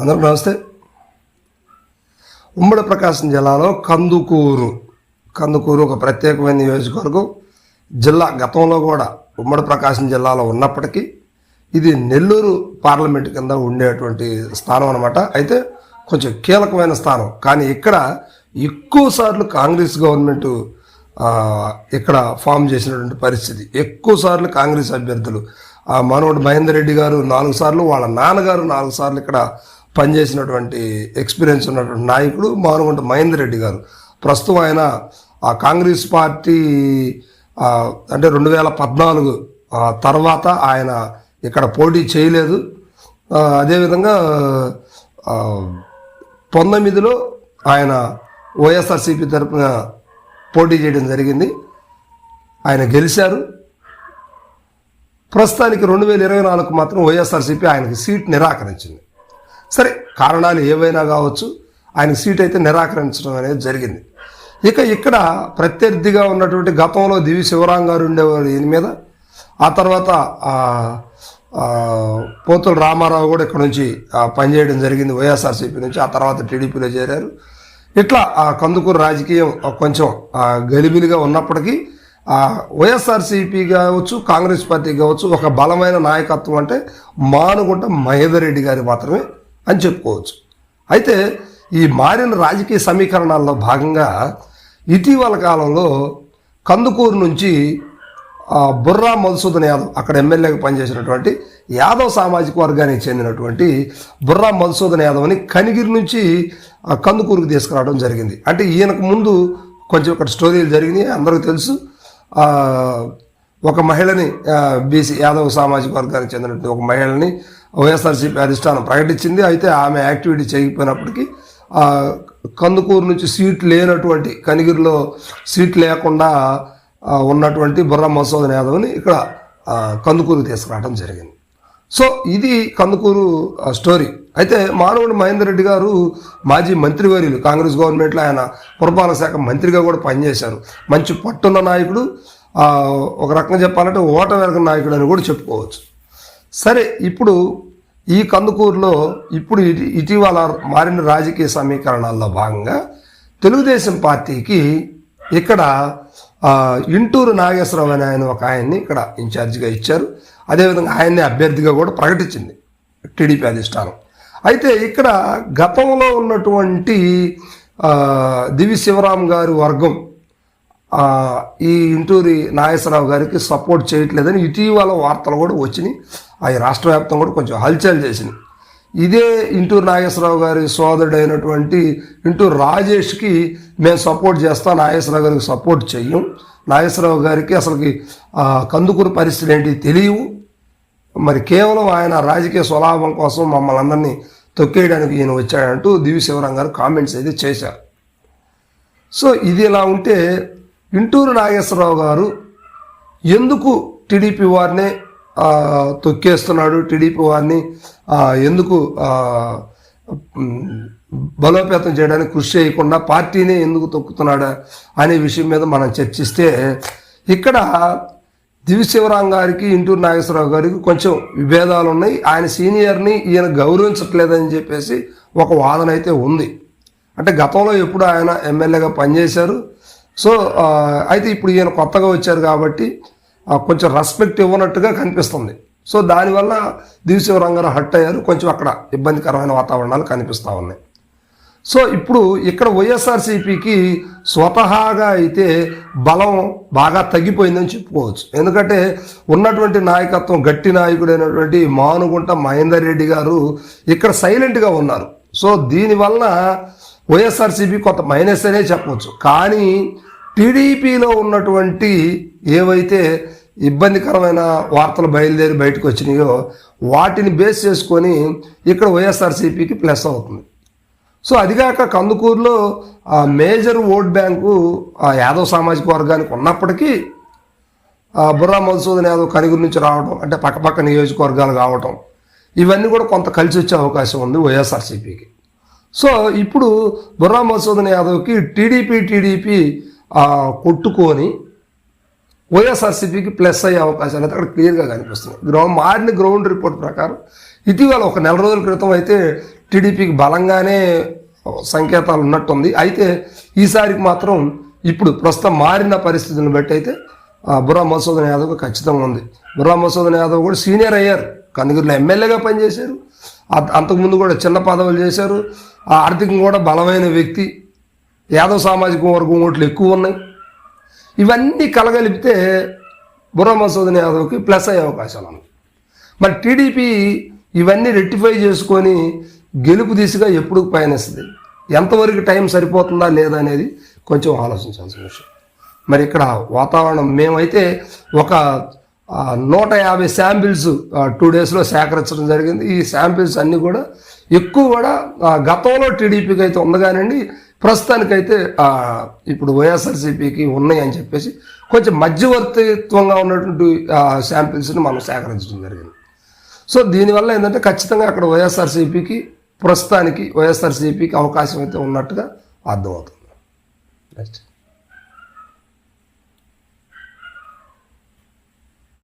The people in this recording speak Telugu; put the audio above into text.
అందరికీ నమస్తే. ఉమ్మడి ప్రకాశం జిల్లాలో కందుకూరు ఒక ప్రత్యేకమైన నియోజకవర్గం. జిల్లా గతంలో కూడా ఉమ్మడి ప్రకాశం జిల్లాలో ఉన్నప్పటికీ ఇది నెల్లూరు పార్లమెంట్ కింద ఉండేటువంటి స్థానం అనమాట. అయితే కొంచెం కీలకమైన స్థానం. కానీ ఇక్కడ ఎక్కువ సార్లు కాంగ్రెస్ గవర్నమెంట్ ఇక్కడ ఫామ్ చేసినటువంటి పరిస్థితి. ఎక్కువ సార్లు కాంగ్రెస్ అభ్యర్థులు మనోడు మహేందర్ రెడ్డి గారు 4 సార్లు, వాళ్ళ నాన్నగారు 4 సార్లు ఇక్కడ పనిచేసినటువంటి ఎక్స్పీరియన్స్ ఉన్నటువంటి నాయకుడు మానుగుంట మహేందర్ రెడ్డి గారు. ప్రస్తుతం ఆయన ఆ కాంగ్రెస్ పార్టీ అంటే 2014 తర్వాత ఆయన ఇక్కడ పోటీ చేయలేదు. అదేవిధంగా 19లో ఆయన వైఎస్ఆర్సీపీ తరఫున పోటీ చేయడం జరిగింది. ఆయన గెలిచారు. ప్రస్తుతానికి 2024 మాత్రం వైఎస్ఆర్సీపీ ఆయనకి సీట్ నిరాకరించింది. సరే, కారణాలు ఏవైనా కావచ్చు, ఆయన సీట్ అయితే నిరాకరించడం అనేది జరిగింది. ఇక ఇక్కడ ప్రత్యర్థిగా ఉన్నటువంటి గతంలో దివి శివరాం గారు ఉండేవారు ఈయన మీద. ఆ తర్వాత పోతుల రామారావు కూడా ఇక్కడ నుంచి పనిచేయడం జరిగింది వైఎస్ఆర్సీపీ నుంచి. ఆ తర్వాత టీడీపీలో చేరారు. ఇట్లా కందుకూరు రాజకీయం కొంచెం గలిబిలిగా ఉన్నప్పటికీ వైఎస్ఆర్సీపీ కావచ్చు, కాంగ్రెస్ పార్టీ కావచ్చు, ఒక బలమైన నాయకత్వం అంటే మానుగుంట మహేందర్ రెడ్డి గారి మాత్రమే అని చెప్పుకోవచ్చు. అయితే ఈ మారిన రాజకీయ సమీకరణాల్లో భాగంగా ఇటీవల కాలంలో కందుకూరు నుంచి బుర్రా మధుసూదన్ యాదవ్, అక్కడ ఎమ్మెల్యేగా పనిచేసినటువంటి యాదవ్ సామాజిక వర్గానికి చెందినటువంటి బుర్రా మధుసూదన్ యాదవ్ని కనిగిరి నుంచి కందుకూరుకు తీసుకురావడం జరిగింది. అంటే ఈయనకు ముందు కొంచెం ఇక్కడ స్టోరీలు జరిగినాయి, అందరికీ తెలుసు. ఒక మహిళని బీసీ యాదవ్ సామాజిక వర్గానికి చెందినటువంటి ఒక మహిళని వైఎస్ఆర్సీపీ అధిష్టానం ప్రకటించింది. అయితే ఆమె యాక్టివిటీ చేయకపోయినప్పటికీ కందుకూరు నుంచి సీట్ లేనటువంటి, కనిగిరిలో సీట్ లేకుండా ఉన్నటువంటి బుర్రా మధుసూదన్ యాదవ్ని ఇక్కడ కందుకూరుకు తీసుకురావడం జరిగింది. సో ఇది కందుకూరు స్టోరీ. అయితే మానవుడు మహేందర్ రెడ్డి గారు మాజీ మంత్రివర్యులు, కాంగ్రెస్ గవర్నమెంట్లో ఆయన పురపాలక శాఖ మంత్రిగా కూడా పనిచేశారు. మంచి పట్టున్న నాయకుడు, ఒక రకంగా చెప్పాలంటే ఓట వెరగని నాయకుడు అని కూడా చెప్పుకోవచ్చు. సరే, ఇప్పుడు ఈ కందుకూరులో ఇప్పుడు ఇటీవల మారిన రాజకీయ సమీకరణాల్లో భాగంగా తెలుగుదేశం పార్టీకి ఇక్కడ ఇంటూరు నాగేశ్వరరావు అనే ఆయన్ని ఇక్కడ ఇన్ఛార్జిగా ఇచ్చారు. అదేవిధంగా ఆయన్ని అభ్యర్థిగా కూడా ప్రకటించింది టీడీపీ అధిష్టానం. అయితే ఇక్కడ గతంలో ఉన్నటువంటి దివి శివరాం గారి వర్గం ఈ ఇంటూరి నాగేశ్వరరావు గారికి సపోర్ట్ చేయట్లేదని ఇటీవల వార్తలు కూడా వచ్చినాయి. అవి రాష్ట్ర వ్యాప్తంగా కూడా కొంచెం హల్చల్ చేసినాయి. ఇదే ఇంటూరు నాగేశ్వరరావు గారి సోదరుడైనటువంటి ఇంటూరు రాజేష్కి మేము సపోర్ట్ చేస్తాం, నాగేశ్వరరావు గారికి సపోర్ట్ చెయ్యం, నాగేశ్వరరావు గారికి అసలుకి కందుకూరు పరిస్థితి ఏంటి తెలియవు, మరి కేవలం ఆయన రాజకీయ స్వలాభం కోసం మమ్మల్ని అందరినీ తొక్కేయడానికి ఈయన వచ్చాడంటూ దివి శివరాం గారు కామెంట్స్ అయితే చేశారు. సో ఇది ఇలా ఉంటే ఇంటూరు నాగేశ్వరరావు గారు ఎందుకు టీడీపీ వారినే తొక్కేస్తున్నాడు, టీడీపీ వారిని ఎందుకు బలోపేతం చేయడానికి కృషి చేయకుండా పార్టీనే ఎందుకు తొక్కుతున్నాడా అనే విషయం మీద మనం చర్చిస్తే, ఇక్కడ దివి శివరాం గారికి ఇంటూరు నాగేశ్వరరావు గారికి కొంచెం విభేదాలు ఉన్నాయి. ఆయన సీనియర్ని ఈయన గౌరవించట్లేదని చెప్పేసి ఒక వాదన అయితే ఉంది. అంటే గతంలో ఎప్పుడు ఆయన ఎమ్మెల్యేగా పనిచేశారు. సో అయితే ఇప్పుడు ఈయన కొత్తగా వచ్చారు కాబట్టి కొంచెం రెస్పెక్ట్ ఇవ్వనట్టుగా కనిపిస్తుంది. సో దానివల్ల దివి శివరాం గారు హర్ట్ అయ్యారు. కొంచెం అక్కడ ఇబ్బందికరమైన వాతావరణాలు కనిపిస్తూ ఉన్నాయి. సో ఇప్పుడు ఇక్కడ వైఎస్ఆర్సీపీకి స్వతహాగా అయితే బలం బాగా తగ్గిపోయిందని చెప్పుకోవచ్చు. ఎందుకంటే ఉన్నటువంటి నాయకత్వం, గట్టి నాయకుడైనటువంటి మానుగుంట మహేందర్ రెడ్డి గారు ఇక్కడ సైలెంట్గా ఉన్నారు. సో దీనివల్ల వైఎస్ఆర్సీపీ కొంత మైనస్ అనే చెప్పవచ్చు. కానీ టీడీపీలో ఉన్నటువంటి ఏవైతే ఇబ్బందికరమైన వార్తలు బయటకు వచ్చినాయో వాటిని బేస్ చేసుకొని ఇక్కడ వైఎస్ఆర్సీపీకి ప్లస్ అవుతుంది. సో అదిగాక కందుకూరులో మేజర్ ఓట్ బ్యాంకు యాదవ్ సామాజిక వర్గానికి ఉన్నప్పటికీ బుర్రా మధుసూదన్ యాదవ్ కనిగిరి నుంచి రావడం, అంటే పక్కపక్క నియోజకవర్గాలు కావటం, ఇవన్నీ కూడా కొంత కలిసి వచ్చే అవకాశం ఉంది వైఎస్ఆర్సీపీకి. సో ఇప్పుడు బుర్రా మధుసూదన్ యాదవ్కి టీడీపీ కొట్టుకొని వైఎస్ఆర్సీపీకి ప్లస్ అయ్యే అవకాశాలు అయితే అక్కడ క్లియర్గా కనిపిస్తున్నాయి. మారిన గ్రౌండ్ రిపోర్ట్ ప్రకారం ఇటీవల ఒక 4 రోజుల క్రితం అయితే టీడీపీకి బలంగానే సంకేతాలు ఉన్నట్టుంది. అయితే ఈసారికి మాత్రం ఇప్పుడు ప్రస్తుతం మారిన పరిస్థితులను బట్టి అయితే బుర్రా మధుసూదన్ యాదవ్ ఖచ్చితంగా ఉంది. బుర్రా మధుసూదన్ యాదవ్ కూడా సీనియర్ అయ్యారు, కందుకూరులో ఎమ్మెల్యేగా పనిచేశారు, అంతకుముందు కూడా చిన్న పదవులు చేశారు, ఆర్థికంగా కూడా బలమైన వ్యక్తి, యాదవ్ సామాజిక వర్గం ఓట్లు ఎక్కువ ఉన్నాయి. ఇవన్నీ కలగలిపితే బుర్రా మధుసూదన్ యాదవ్కి ప్లస్ అయ్యే అవకాశాలు ఉన్నాయి. మరి టీడీపీ ఇవన్నీ రెక్టిఫై చేసుకొని గెలుపు దిశగా ఎప్పుడు పయనిస్తుంది, ఎంతవరకు టైం సరిపోతుందా లేదా అనేది కొంచెం ఆలోచించాల్సిన విషయం. మరి ఇక్కడ వాతావరణం మేమైతే ఒక 150 శాంపిల్స్ 2 డేస్లో సేకరించడం జరిగింది. ఈ శాంపిల్స్ అన్నీ కూడా ఎక్కువ కూడా గతంలో టీడీపీకి అయితే ఉంది కానివ్వండి, ప్రస్తుతానికైతే ఇప్పుడు వైఎస్ఆర్సీపీకి ఉన్నాయి అని చెప్పేసి కొంచెం మధ్యవర్తిత్వంగా ఉన్నటువంటి శాంపిల్స్ని మనం సేకరించడం జరిగింది. సో దీనివల్ల ఏంటంటే ఖచ్చితంగా అక్కడ ప్రస్తుతానికి వైఎస్ఆర్సీపీకి అవకాశం అయితే ఉన్నట్టుగా అర్థమవుతుంది. నెక్స్ట్